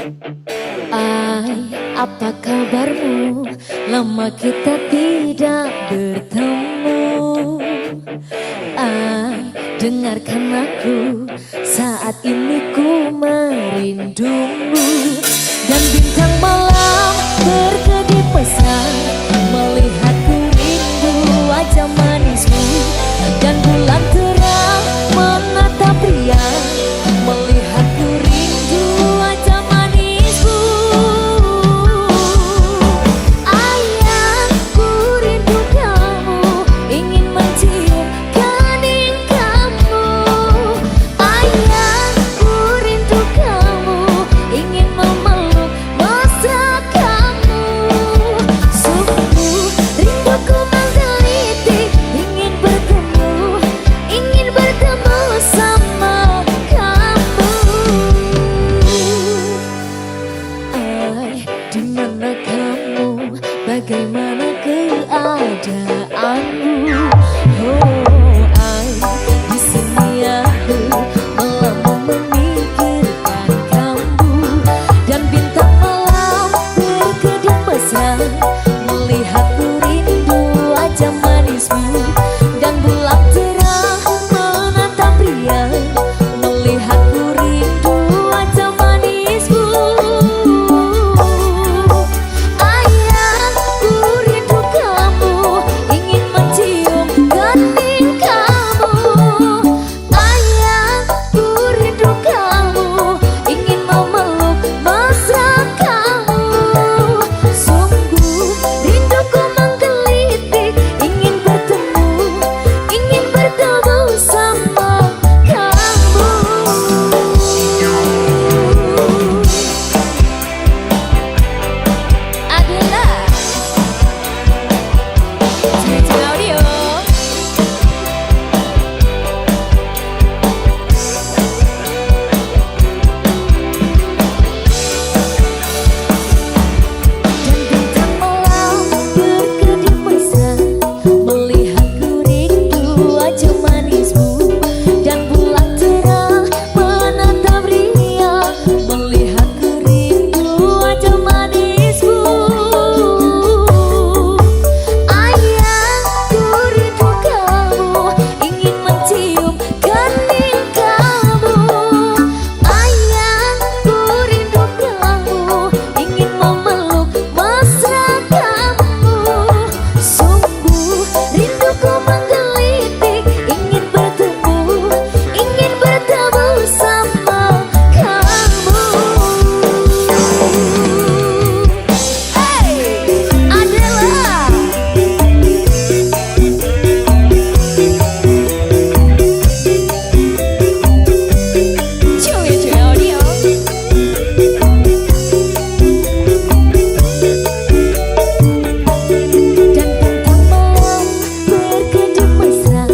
Hai, apa kabarmu? Lama kita tidak bertemu. Hai, dengarkan aku, saat ini ku merindumu. Dan bintang malam berkedip pesat, melihatku rindu wajah manismu. Dan bulan terang menatap riang, melihatku rindu wajah manismu. Ayahku rindu kamu, ingin mencium kening kamu. Ayahku rindu kamu, ingin memeluk mesra kamu. Sungguh rinduku menggelitik, ingin bertemu sama kamu. Ay, di mana kamu? Bagaimana keadaanmu? Oh, ay, di sini aku melambung memikirkan kamu. Dan bintang malam berkedip mesra, melihatku rindu wajah manismu. Dan bulan terang menatap riang, melihatku rindu wajah manismu. Ayahku rindu kamu, ingin mencium kening kamu. Ayahku rindu kamu, ingin memeluk mesra kamu. Sungguh rinduku menggelitik, ingin bertemu sama kamu. Adalah Cerita Audio. Dan bintang malam berkedip mesra, melihatku rindu wajah manismu. Dan bulan terang menatap riang, melihatku rindu wajah manismu. Ayahku rindu kamu, ingin mencium kening kamu. Ayahku rindu kamu, ingin memeluk mesra kamu. Sungguh rinduku menggelitik, ingin bertemu sama kamu. Hey, adalah Cuy Audio. Dan bintang malam berkedip mesra,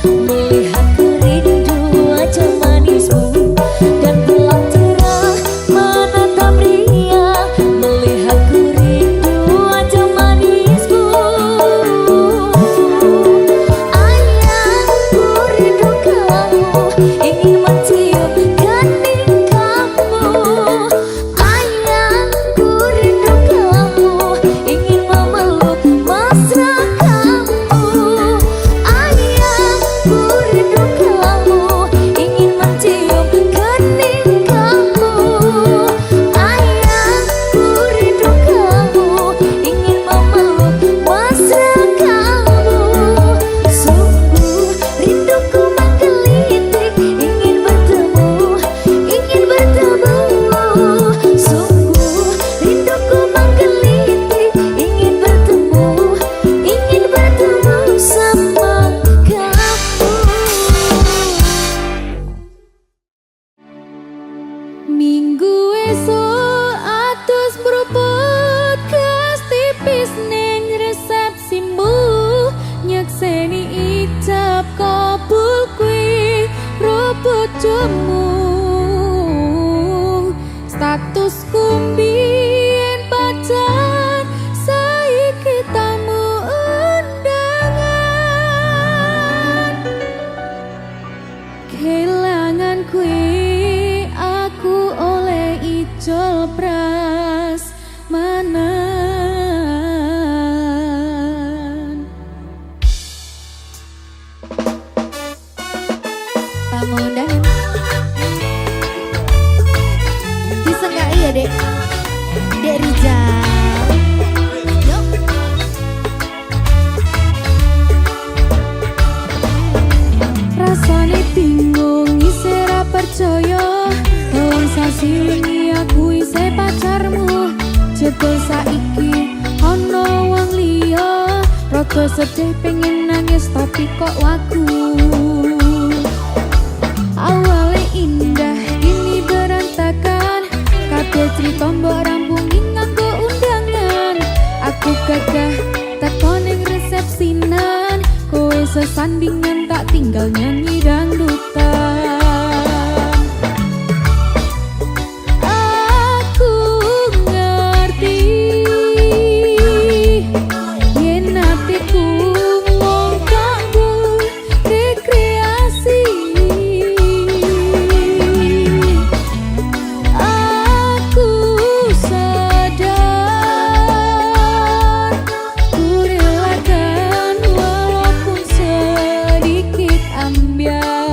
melihatku rindu wajah manismu. Dan bulan terang menatap riang, melihatku rindu wajah manismu. Ayahku rindu kamu, ingin mencium kening kamu. Ayahku rindu kamu, ingin memeluk mesra kamu. Ayahku rindu kamu, ingin mencium kening kamu. Ayahku rindu kamu, ingin memeluk mesra kamu. Sungguh rinduku menggelitik, ingin bertemu. Sungguh rinduku menggelitik, ingin bertemu sama kamu. Minggu esuk atus mruput kelas tipis ning resepsimu. Nyekseni ijab kabul kuwi ruput jemu. Statusku mbiyen pacar, saiki tamu undangan. Kehilangan kuwi aku oleh ijol Dek Rizal. Yuk. Rasane bingung isih ra percaya, wong sasi wingi aku isih pacarmu. Jebul saiki ana wong liya, rada sedih pengen nangis tapi kok wagu. Awale indah kini berantakan, kabeh crita mbok rampungi nganggo undangan. Aku gagah teko ning resepsinan, kowe sesandingan tak tinggal nyanyi dangdutan. Aku ngerti yen atiku mung kanggo rekreasi. Aku sadar ku relakan walaupun sedikit ambiar.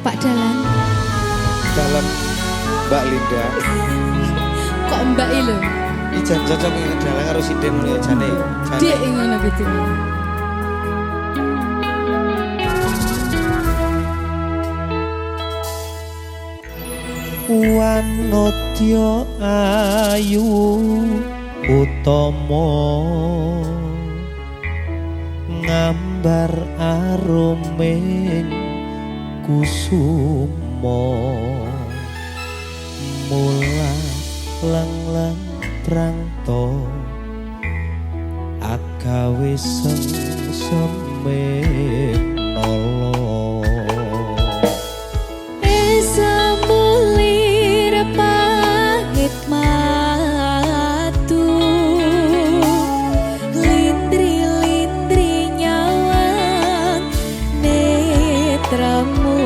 Pak Dalan. Dalan Mbak Linda. Kok Mbak lho? Ijan cocok iki dalan karo sinden ya jane. Dek ngono gitu. Wanodya ayu utama ngambar aruming kusuma mula lang-lang prangto agawe sengseme nolo Esa mulir pahit matu lindri-lindri nyawang netramu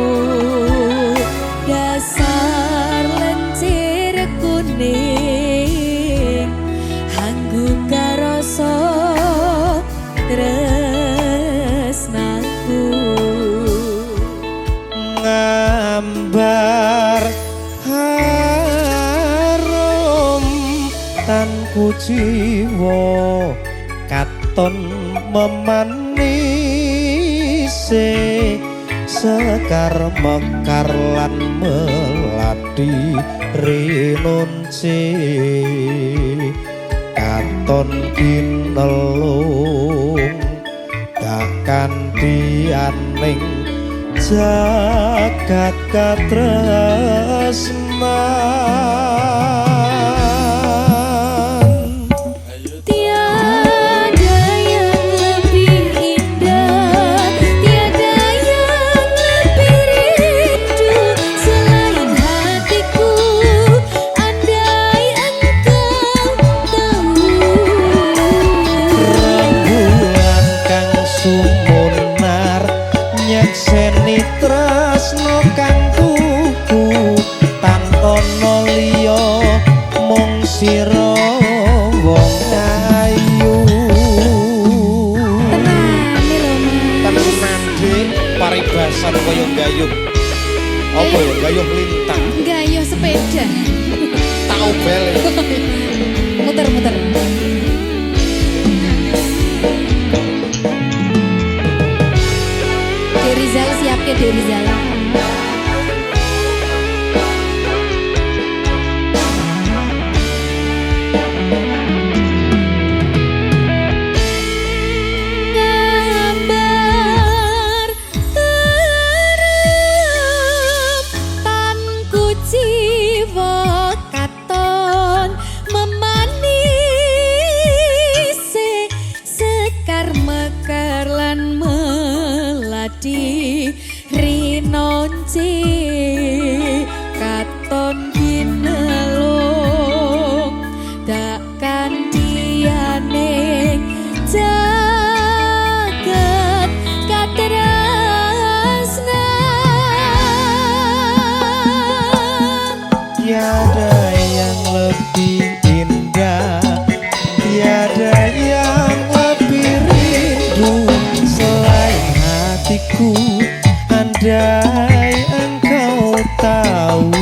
dasar lencir kuning hanggu karasa tresnaku ngambar harum tanku jiwa katon memanise sekar mekar lan melati rinunci katon kinelung takkan dianing jagat katresnan tiada yang lebih indah tiada yang lebih rindu selain hatiku andai engkau tahu rembulan kang sumunar nyekseni tresno kang tuku tanpa liya mung sira wong ayu tenan dik paribasan kaya gayuh apa ya gayuh lintang gayuh sepeda tau bel muter-muter Derizal siap ke Derizal gambar terem tanku jiwa katon memanisi sekar mekar lan melati rinonci katon ginelung takkan dianing jagat katresnan tiada yang lebih indah tiada yang lebih rindu selain hatiku andai engkau tahu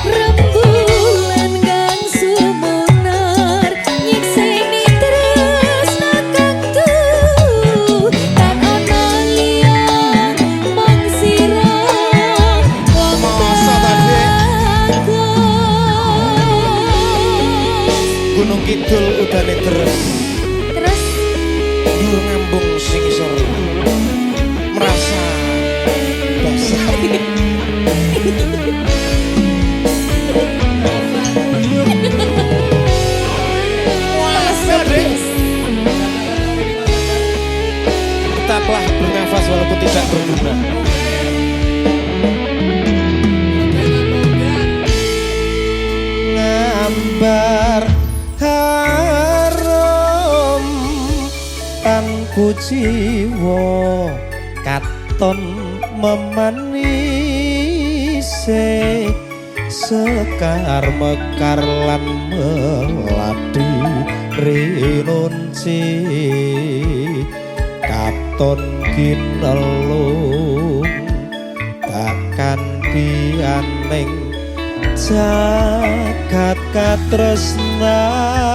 rembulan kang sumunar nyekseni tresna kang tuhu tan ana liya mung sira wong Masa tadi? bagus Gunung Kidul udane terus terus dur ngambung sing isor merasa basah tetaplah bernafas walaupun tidak berguna ngambar harum tanku jiwa katon memanise sekar mekar lan melati rinunci katon kinelung takkan dianing jagat katresnan.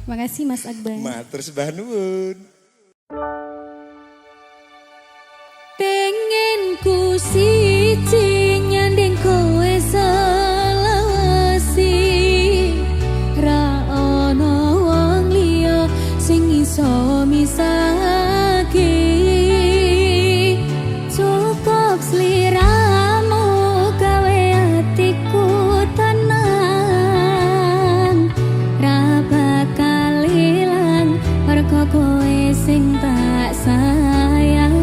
Makasih Mas Akbar. Matur sembah nuwun. Pengen ku siji nyanding kowe selawasi, ra ono wong liya sing iso misahake. Cukup sliramu gawe atiku tenang, ra bakal ilang mergo kowe sing tak sayang.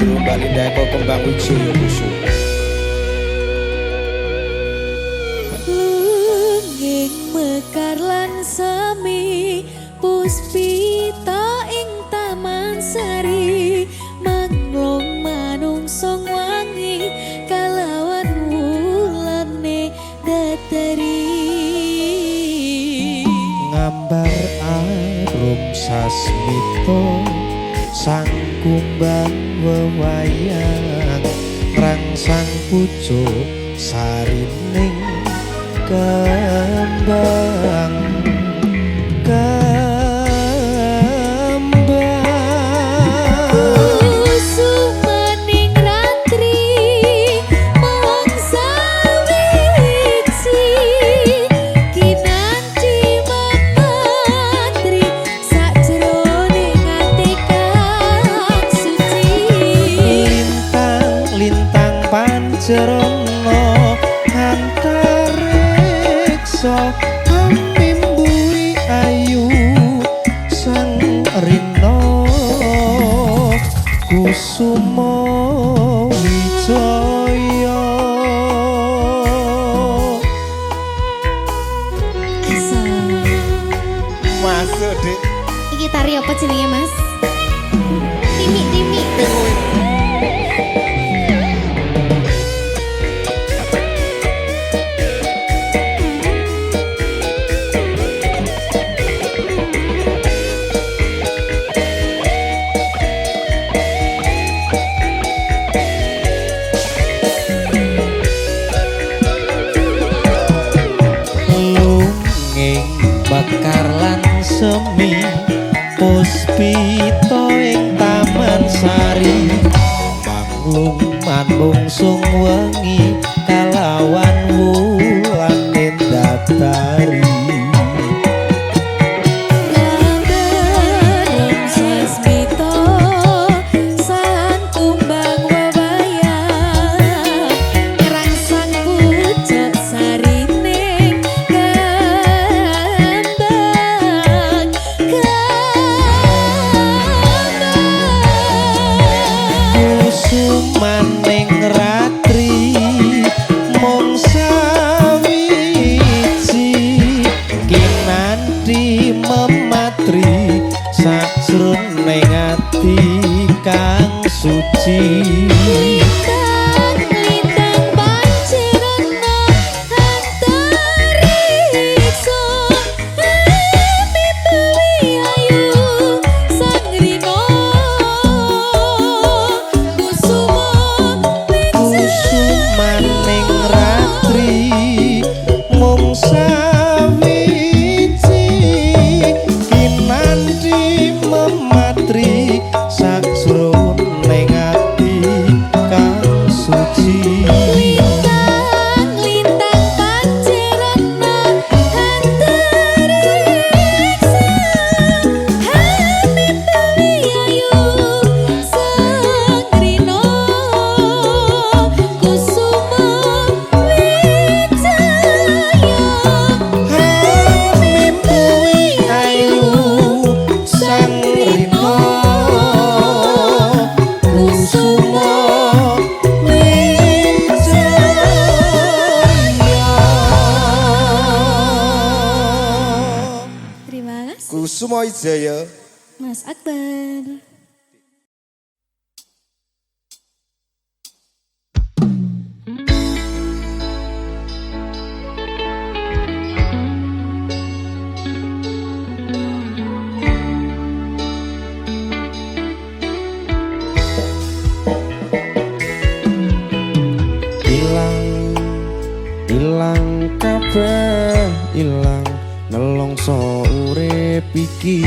karo Mbak Linda Eko Kembang Wijaya Kusu. Lunging mekar lan semi puspita ing taman sari manglong manungsong wangi kalawan wulane datari Ngambar arum sasmito sang kumbang wewayang rangsang pucuk sarining kembang Sumaning ratri mangsa wiji kinanti mematri sajroning ati kang suci lintang pancerono antariksa mimbui ayu sang rino kusumo wijaya masuk dek iki tari apa jenenge Mas? Timi bakar lan semi puspita ing taman sari manglung manungsung wengi kalawan wulan datari Gambarem sasmito sang kumbang wewayang rangsang pucuk sarining kusumaning ratri mung sawiji kinanti mematri sajroning ati kang suci Lintang pancerana antariksa mimbui ayu sang rino kusumaning ratri mung sawiji kinanti mematri sajroning ati kang suci Lintang pancerana antariksa mimbui ayu sang rino kusuma mimbui ayu sang rino kusuma Terima kasih Kusumo Wijaya. Mas Akbar. Ilang kabeh ilang nelongso urip iki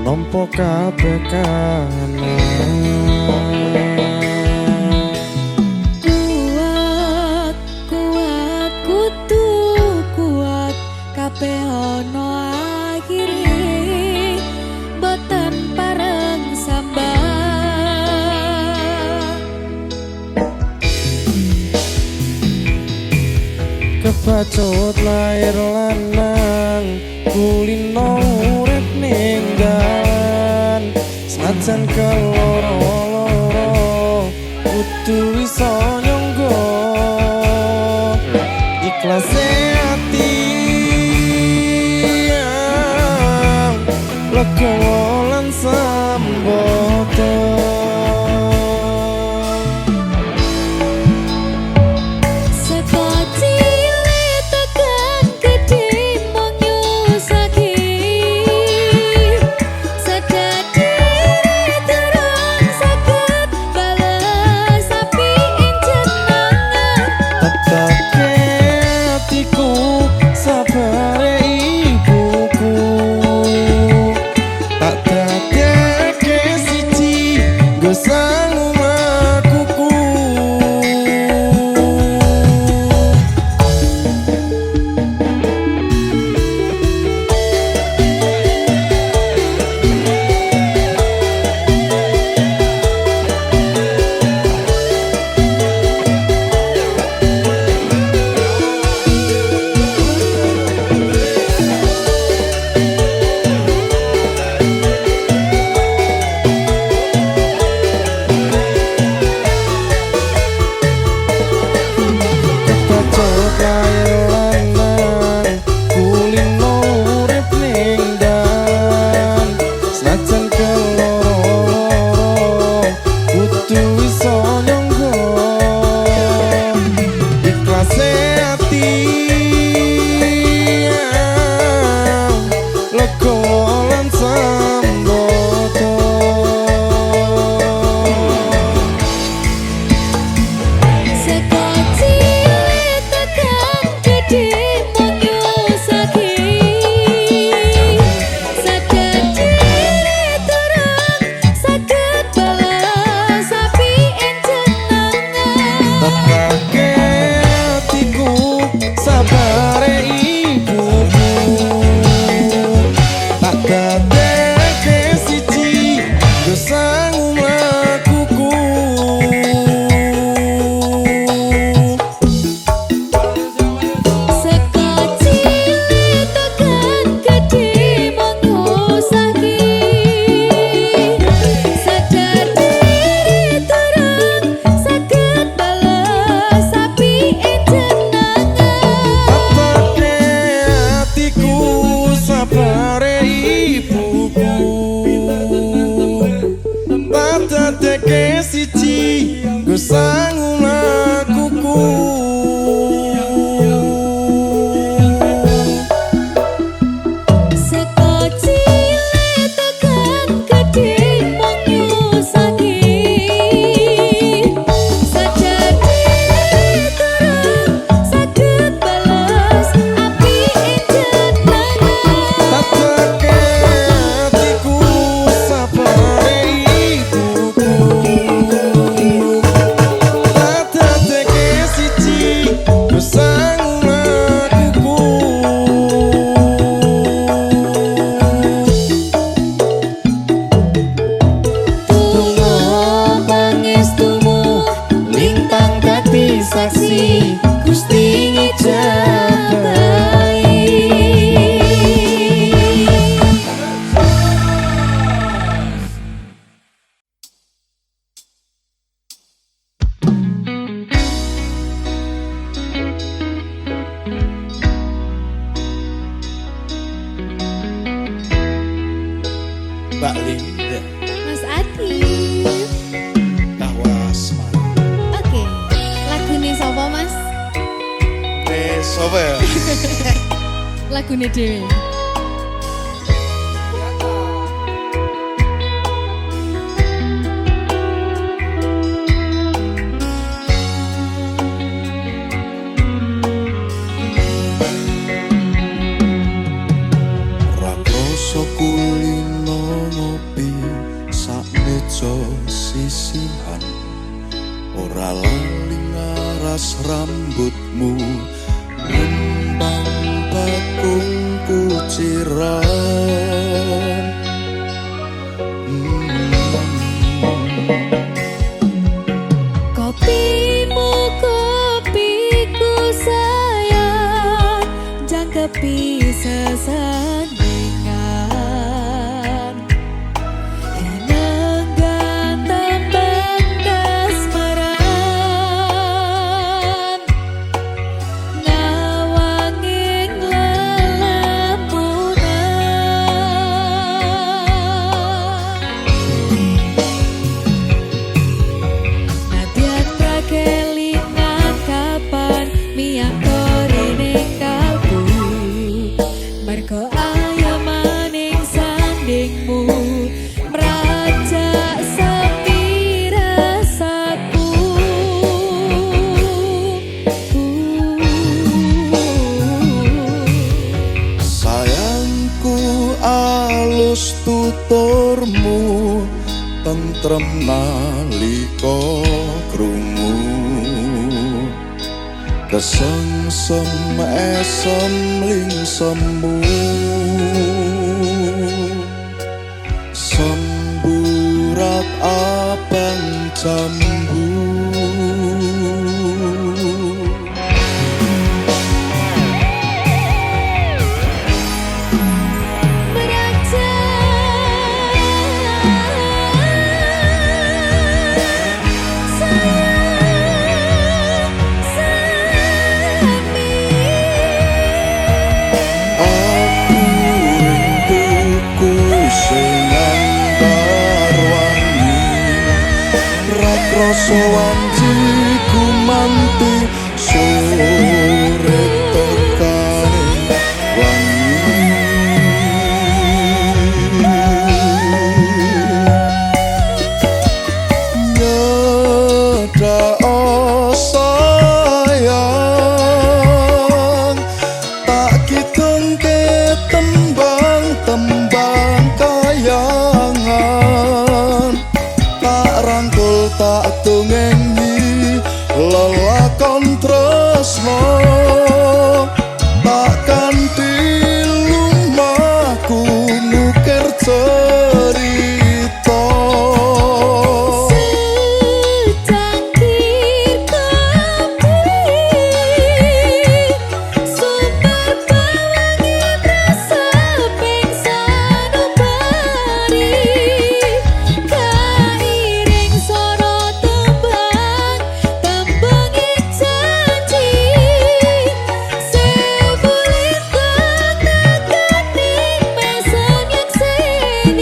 nampa kabeh Kuat, kuat, kudu kuat kabeh ana akhire boten pareng sambang kebacut lair lanang kulino urip ning dalan sajan keloro-loro kudu iso nyangga ikhlase ati legowo lan sambodo Mbak Linda. Mas Adi. Awas. Oke, lagune sapa Mas? Sapa ya? Lagune dhewe. Sisihan ora lali ngaras rambutmu ngembang bakung kuciran Kopimu kopiku sayang jangkepi sesandingan Enenggan tembang kasmaran tuturmu tentrem nalika krungu kesengsem esem ling semu semburat abang jambu rasa wanjiku manti sore tekane wangi nyeda sayang tak kidungke tembang-tembang kayangan tak rangkul tak tungengi lelakon tresno takkan dilumahku nukir cerita secangkir kopi super bawangi rasa pingsan ubari kairing soro tembang tembangi janji sebulir kang nakaning mesem yang seni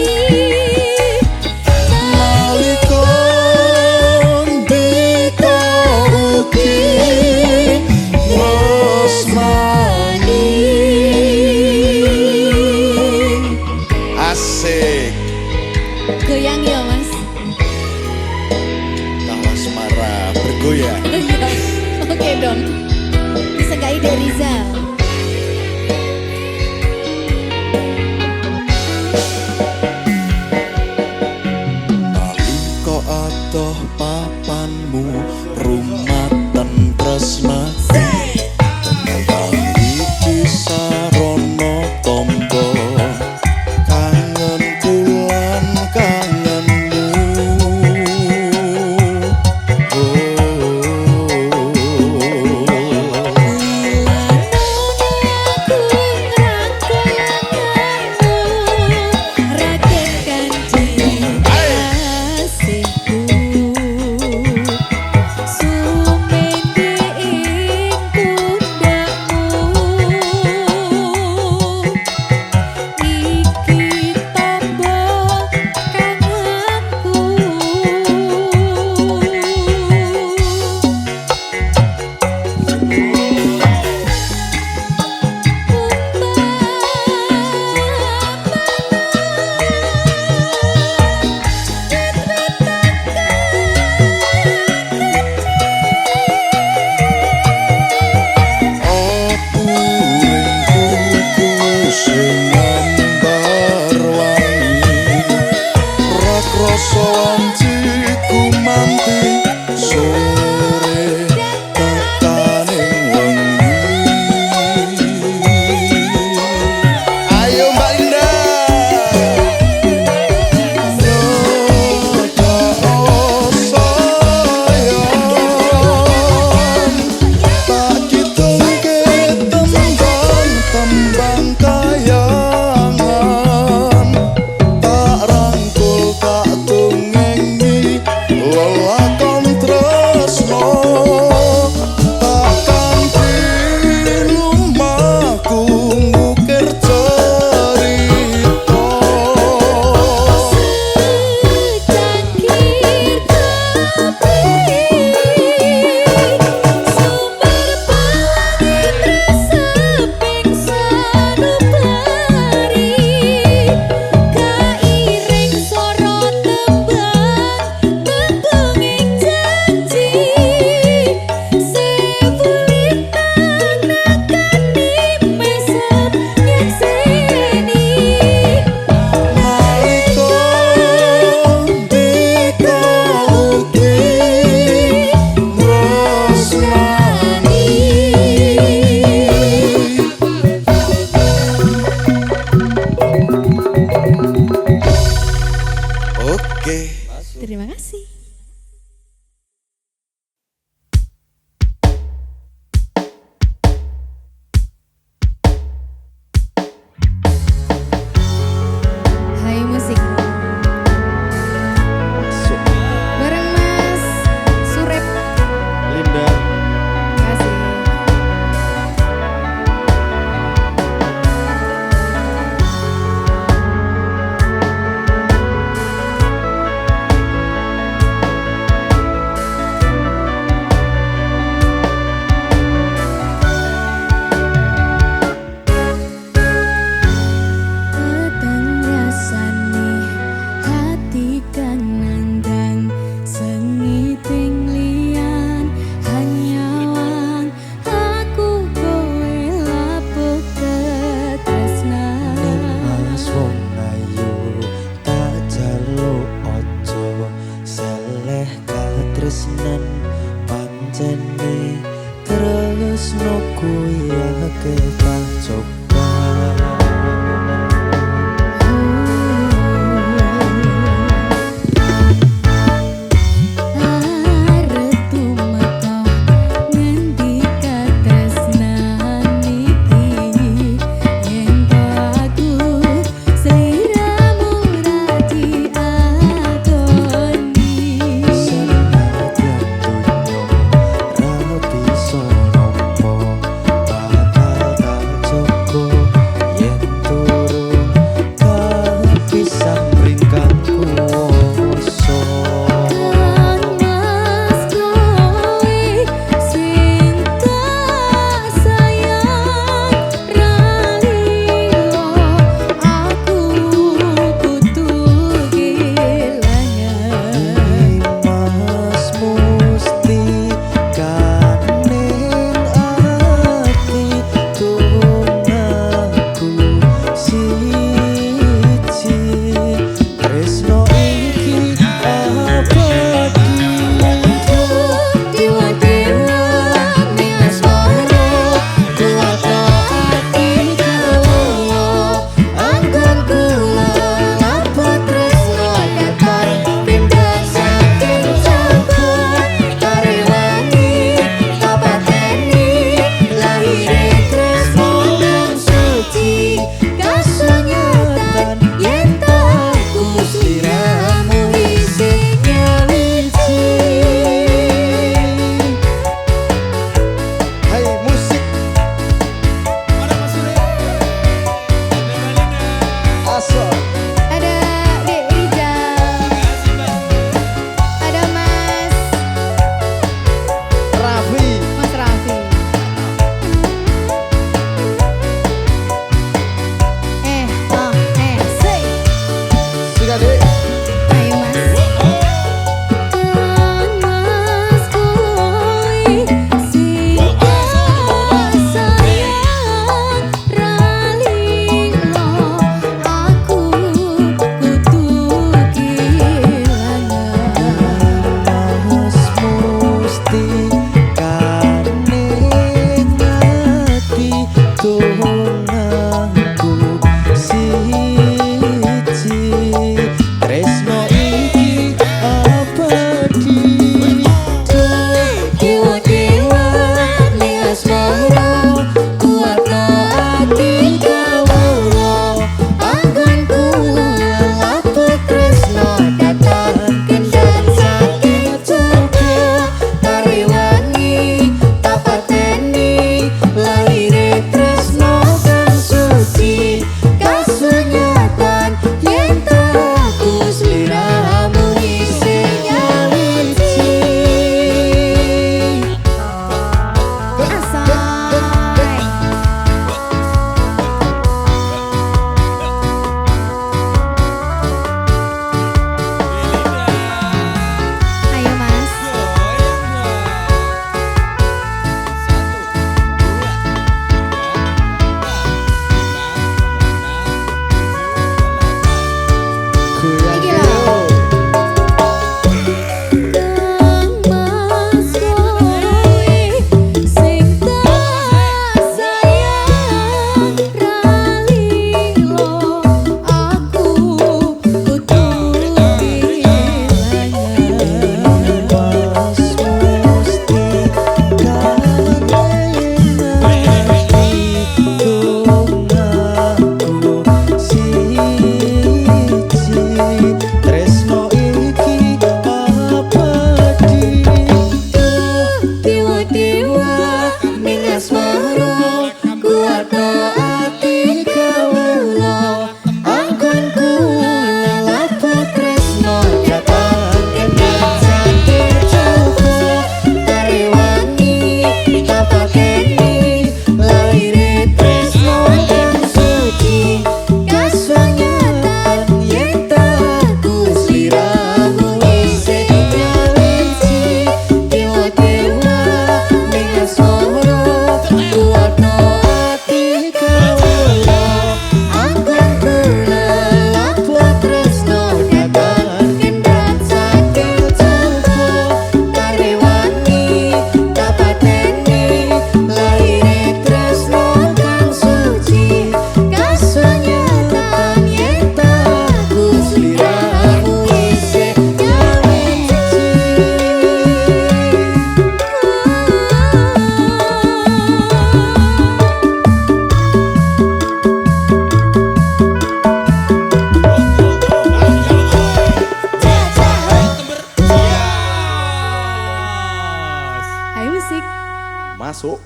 masuk.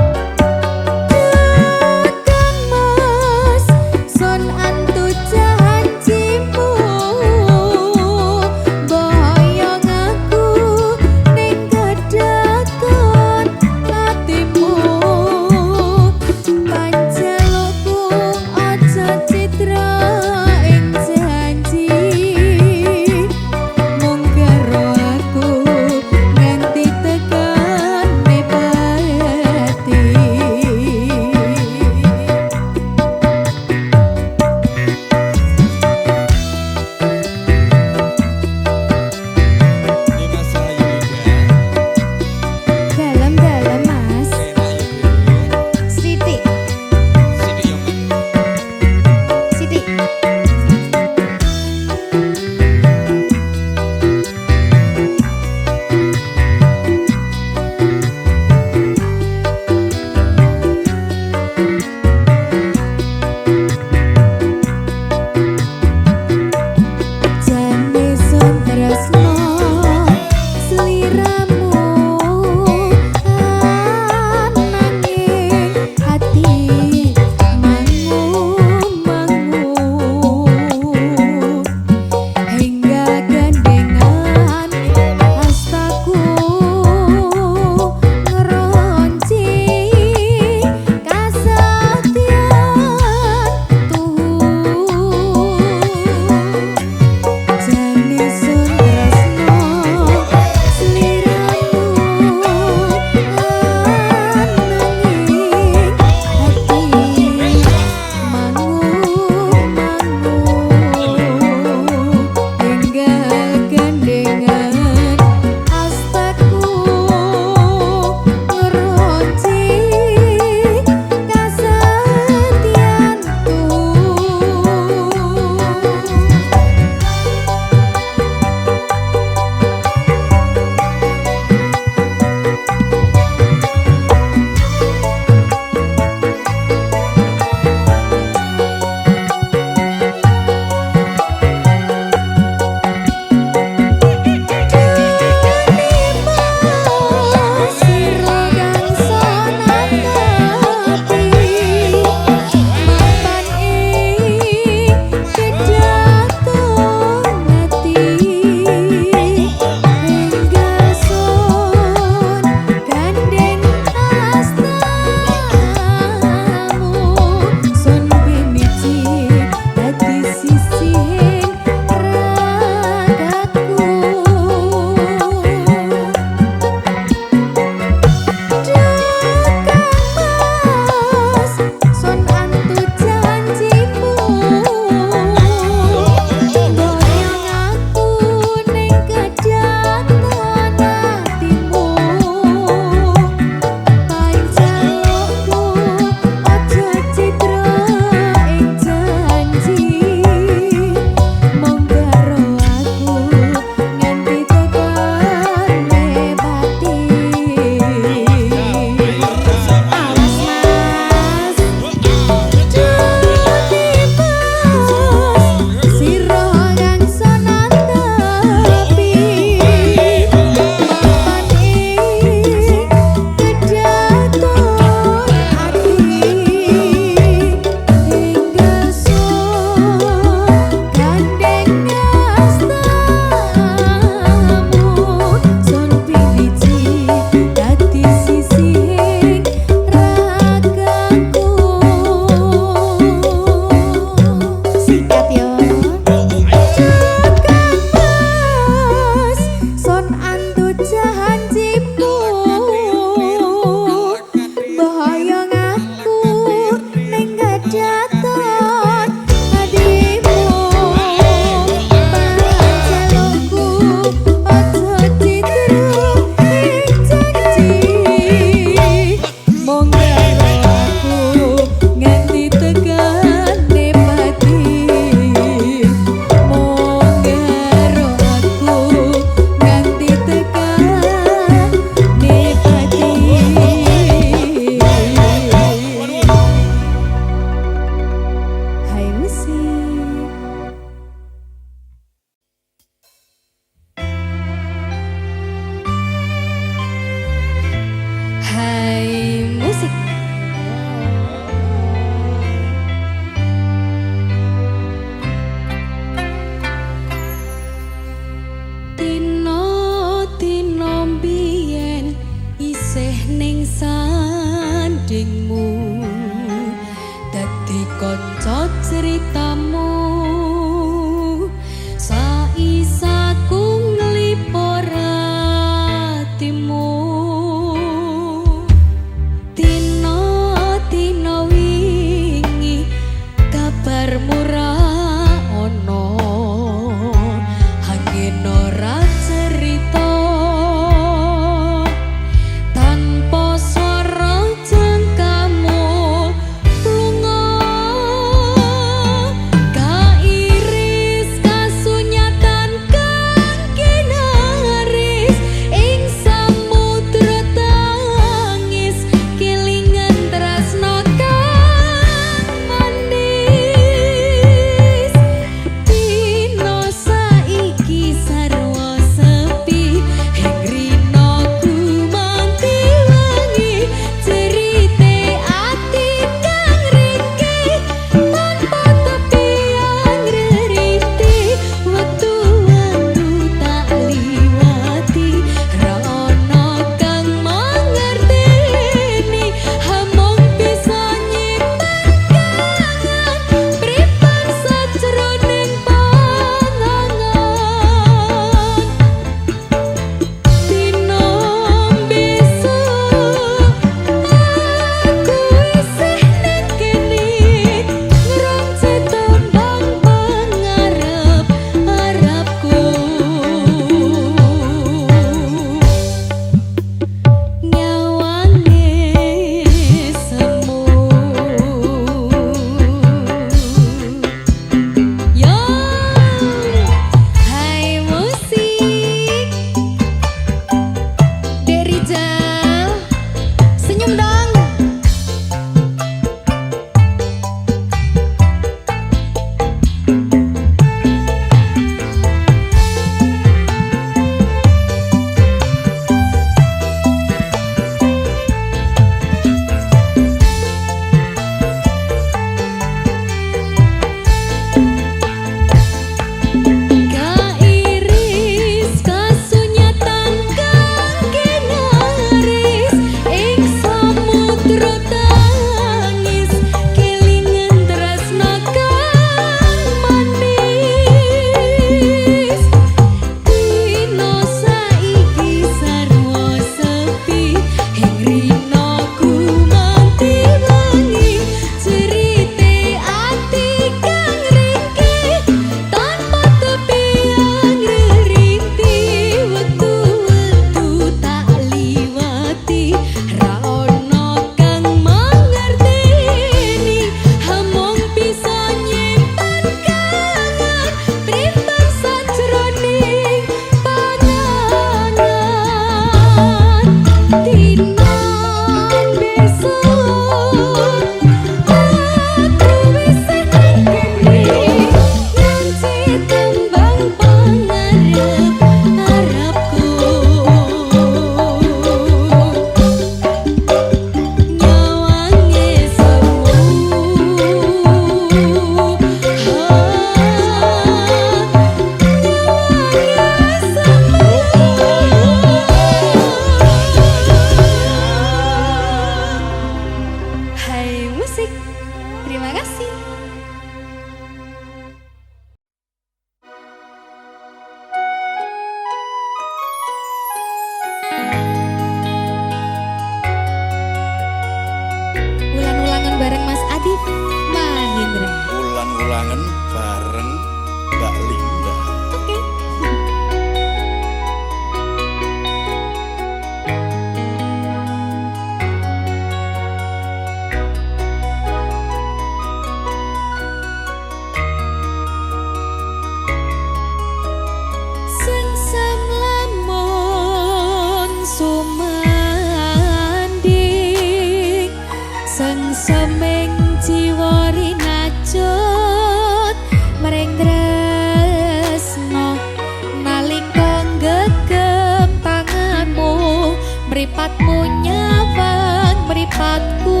mripatmu nyawang mripatku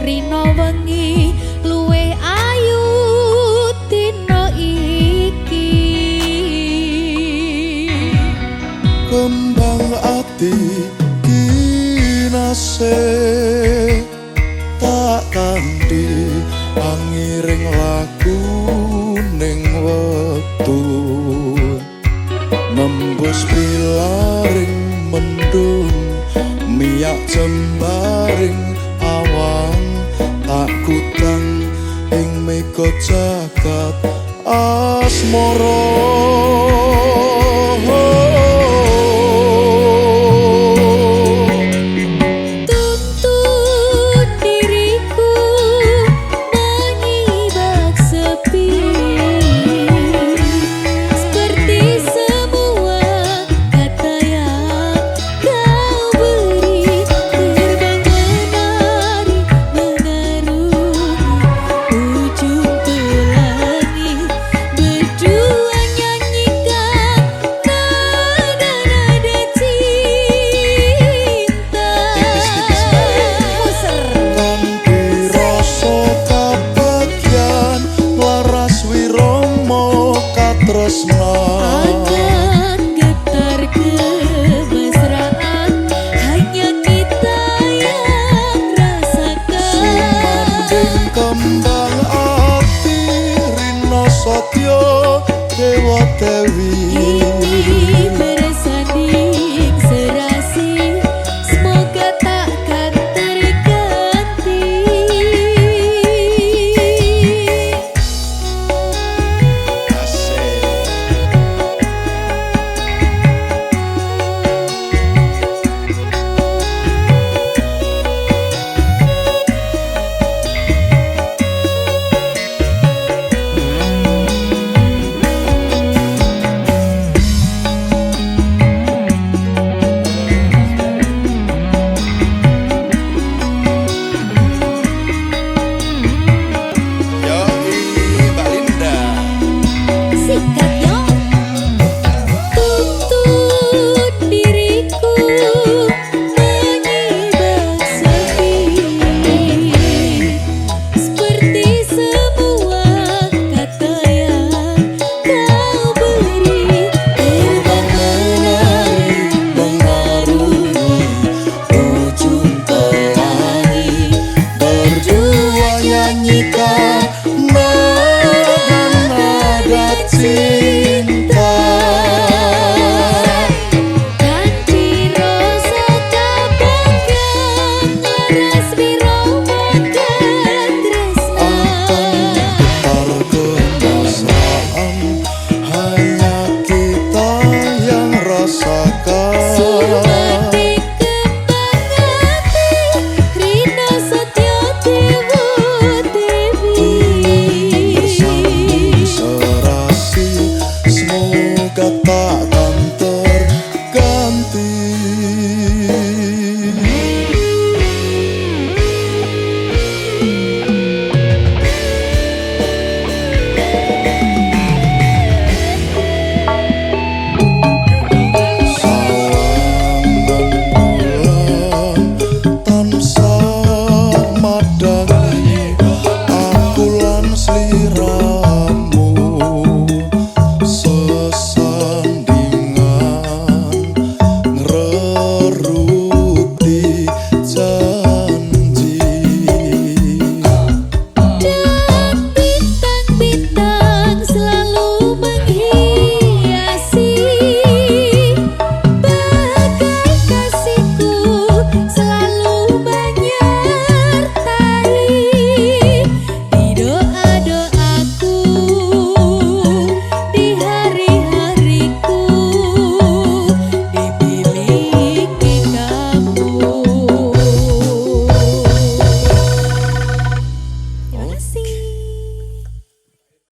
rino wengi luwih ayu dina iki kembang ati kinase tak kanthi angiring laku ning wektu nembus pilaring mendung miyak jembaring awang tak kutang ing mega jagat asmara akan getar kemesraan hanya kita yang rasakan sumanding kembang ati rina satya dewa dewi ini bersanding serasi semoga takkan terganti nyanyikan nada-nada cinta